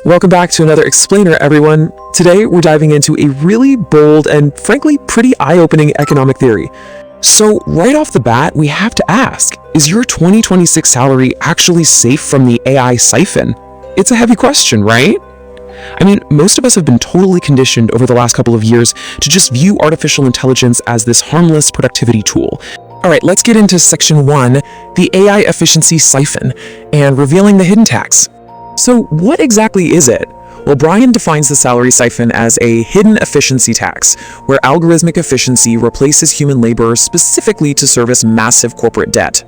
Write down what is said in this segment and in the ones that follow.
Welcome back to another explainer, everyone. Today, we're diving into a really bold and frankly pretty eye-opening economic theory. So right off the bat, we have to ask, is your 2026 salary actually safe from the AI siphon? It's a heavy question, right? I mean, most of us have been totally conditioned over the last couple of years to just view artificial intelligence as this harmless productivity tool. All right, let's get into section 1, the AI efficiency siphon, and revealing the hidden tax. So what exactly is it? Well, Brian defines the salary siphon as a hidden efficiency tax, where algorithmic efficiency replaces human labor specifically to service massive corporate debt.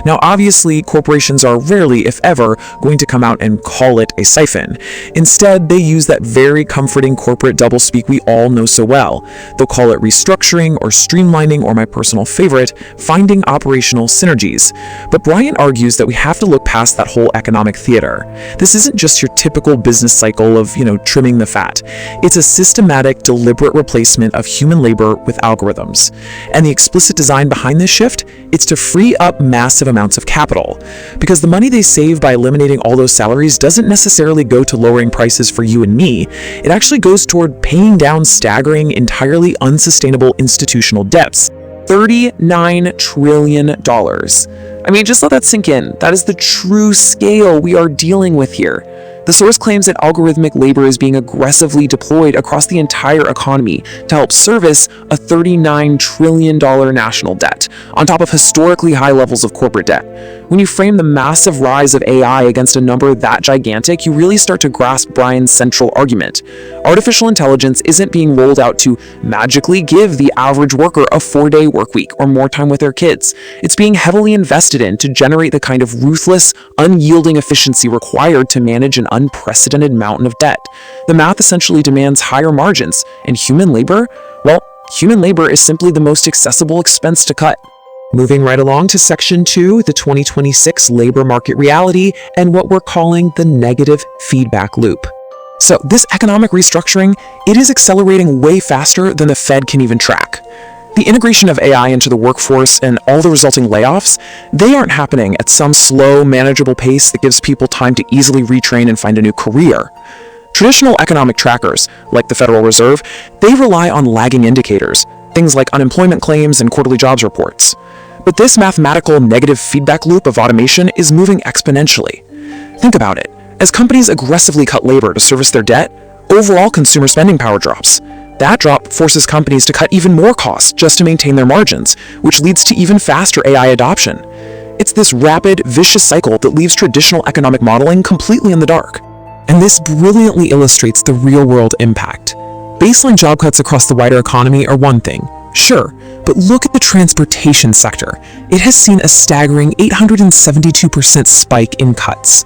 Now, obviously, corporations are rarely, if ever, going to come out and call it a siphon. Instead, they use that very comforting corporate doublespeak we all know so well. They'll call it restructuring or streamlining, or my personal favorite, finding operational synergies. But Brian argues that we have to look past that whole economic theater. This isn't just your typical business cycle of, trimming the fat. It's a systematic, deliberate replacement of human labor with algorithms. And the explicit design behind this shift, it's to free up massive amounts of capital, because the money they save by eliminating all those salaries doesn't necessarily go to lowering prices for you and me. It actually goes toward paying down staggering, entirely unsustainable institutional debts. $39 trillion. I mean, just let that sink in. That is the true scale we are dealing with here. The source claims that algorithmic labor is being aggressively deployed across the entire economy to help service a $39 trillion national debt, on top of historically high levels of corporate debt. When you frame the massive rise of AI against a number that gigantic, you really start to grasp Brian's central argument. Artificial intelligence isn't being rolled out to magically give the average worker a 4-day work week or more time with their kids. It's being heavily invested in to generate the kind of ruthless, unyielding efficiency required to manage an unprecedented mountain of debt. The math essentially demands higher margins, and human labor? Well, human labor is simply the most accessible expense to cut. Moving right along to section 2, the 2026 labor market reality, and what we're calling the negative feedback loop. So this economic restructuring, it is accelerating way faster than the Fed can even track. The integration of AI into the workforce and all the resulting layoffs, they aren't happening at some slow, manageable pace that gives people time to easily retrain and find a new career. Traditional economic trackers, like the Federal Reserve, they rely on lagging indicators, things like unemployment claims and quarterly jobs reports. But this mathematical negative feedback loop of automation is moving exponentially. Think about it. As companies aggressively cut labor to service their debt, overall consumer spending power drops. That drop forces companies to cut even more costs just to maintain their margins, which leads to even faster AI adoption. It's this rapid, vicious cycle that leaves traditional economic modeling completely in the dark. And this brilliantly illustrates the real-world impact. Baseline job cuts across the wider economy are one thing, sure, but look at the transportation sector. It has seen a staggering 872% spike in cuts.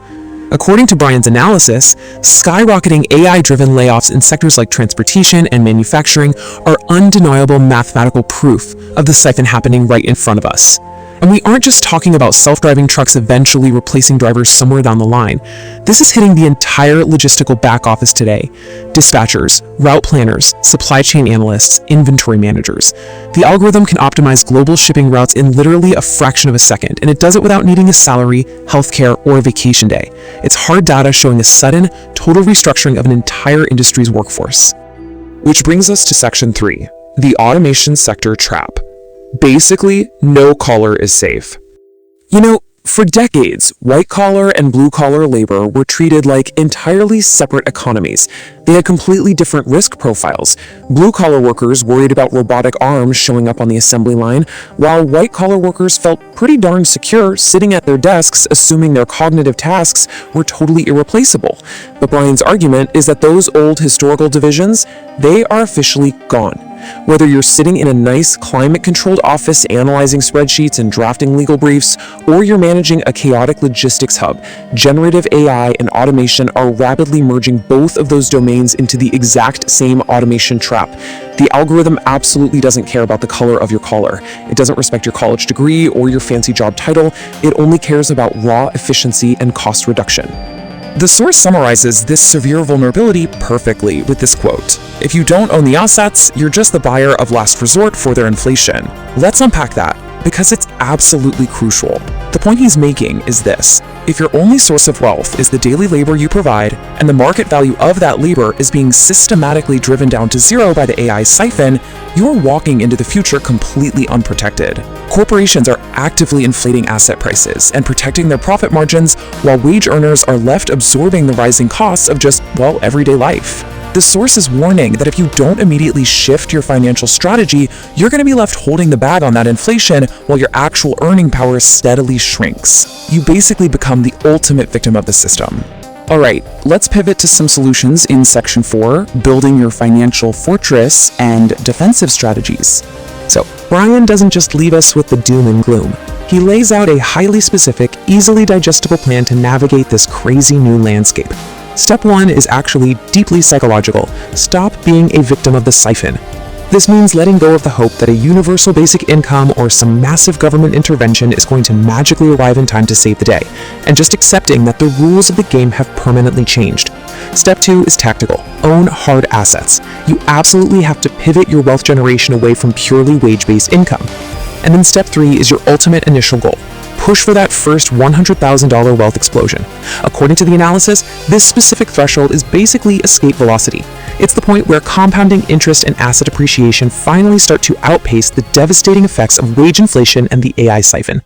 According to Brian's analysis, skyrocketing AI-driven layoffs in sectors like transportation and manufacturing are undeniable mathematical proof of the siphon happening right in front of us. And we aren't just talking about self-driving trucks eventually replacing drivers somewhere down the line. This is hitting the entire logistical back office today. Dispatchers, route planners, supply chain analysts, inventory managers. The algorithm can optimize global shipping routes in literally a fraction of a second, and it does it without needing a salary, healthcare, or a vacation day. It's hard data showing a sudden, total restructuring of an entire industry's workforce. Which brings us to section 3, the automation sector trap. Basically, no collar is safe. For decades, white-collar and blue-collar labor were treated like entirely separate economies. They had completely different risk profiles. Blue-collar workers worried about robotic arms showing up on the assembly line, while white-collar workers felt pretty darn secure sitting at their desks assuming their cognitive tasks were totally irreplaceable. But Brian's argument is that those old historical divisions, they are officially gone. Whether you're sitting in a nice, climate-controlled office analyzing spreadsheets and drafting legal briefs, or you're managing a chaotic logistics hub, generative AI and automation are rapidly merging both of those domains into the exact same automation trap. The algorithm absolutely doesn't care about the color of your collar. It doesn't respect your college degree or your fancy job title. It only cares about raw efficiency and cost reduction. The source summarizes this severe vulnerability perfectly with this quote: "If you don't own the assets, you're just the buyer of last resort for their inflation." Let's unpack that. because it's absolutely crucial. The point he's making is this: if your only source of wealth is the daily labor you provide, and the market value of that labor is being systematically driven down to zero by the AI siphon, you're walking into the future completely unprotected. Corporations are actively inflating asset prices and protecting their profit margins, while wage earners are left absorbing the rising costs of just, well, everyday life. The source is warning that if you don't immediately shift your financial strategy, you're going to be left holding the bag on that inflation while your actual earning power steadily shrinks. You basically become the ultimate victim of the system. Alright, let's pivot to some solutions in Section 4, building your financial fortress and defensive strategies. So, Brian doesn't just leave us with the doom and gloom. He lays out a highly specific, easily digestible plan to navigate this crazy new landscape. Step 1 is actually deeply psychological. Stop being a victim of the siphon. This means letting go of the hope that a universal basic income or some massive government intervention is going to magically arrive in time to save the day, and just accepting that the rules of the game have permanently changed. Step 2 is tactical. Own hard assets. You absolutely have to pivot your wealth generation away from purely wage-based income. And then Step 3 is your ultimate initial goal. Push for that first $100,000 wealth explosion. According to the analysis, this specific threshold is basically escape velocity. It's the point where compounding interest and asset appreciation finally start to outpace the devastating effects of wage inflation and the AI siphon.